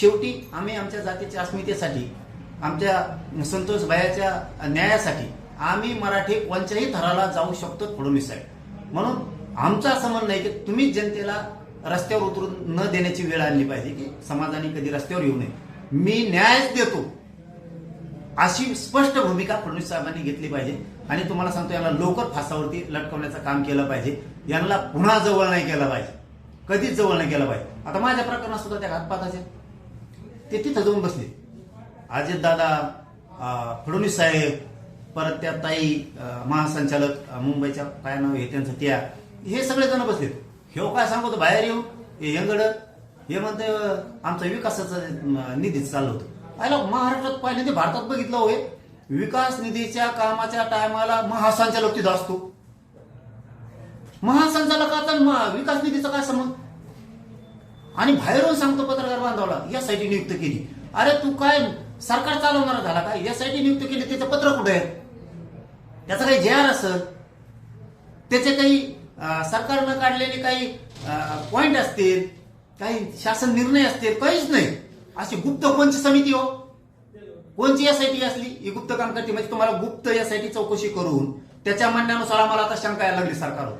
शेवटी आम्ही आमच्या जातीच्या अस्मितेसाठी, आमच्या संतोष भैयाच्या न्यायासाठी आम्ही मराठी कोणत्याही थराला जाऊ शकतो फडणवीस साहेब. म्हणून आमचं असं म्हणणं आहे की तुम्ही जनतेला रस्त्यावर उतरून न देण्याची वेळ आणली पाहिजे की समाजाने कधी रस्त्यावर येऊ नये. मी न्यायच देतो अशी स्पष्ट भूमिका फडणवीस साहेबांनी घेतली पाहिजे. आणि तुम्हाला सांगतो, यांना लवकर फासावरती लटकवण्याचं काम केलं पाहिजे. यांना पुन्हा जवळ नाही केलं पाहिजे, कधीच जवळ नाही केलं पाहिजे. आता माझ्या प्रकरणात सुद्धा त्या घातपाताचे ते तिथं जाऊन बसले. अजितदादा, फडणवीस साहेब, परत त्या ताई महासंचालक मुंबईच्या काय नाव आहे त्यांचं, त्या हे सगळे जण बसले. हे काय सांगतो बाहेर येऊन हे यंगड हे म्हणते आमचा विकासाचा निधीच चाललं होतं. आयला महाराष्ट्रात पहिल्यांदा भारतात बघितलं होय, विकास निधीच्या कामाच्या टायमाला महासंचालक तिथं असतो. महासंचालकाचा विकास निधीचा काय संबंध? आणि बाहेरून सांगतो पत्रकार बांधवाला यासाठी नियुक्त केली. अरे तू काय सरकार चालवणार झाला का? यासाठी नियुक्त केली, त्याचं पत्र कुठे आहे? त्याचं काही जे आर असत, त्याचे काही सरकारनं काढलेले काही पॉइंट असतील, काही शासन निर्णय असतील, काहीच नाही. अशी गुप्त कोणची समिती हो, कोणची एसआयटी असली ही गुप्त काम करते? म्हणजे तुम्हाला गुप्त एसआयटी चौकशी करून त्याच्या म्हणण्यानुसार आम्हाला आता शंका यायला लागली सरकारवर.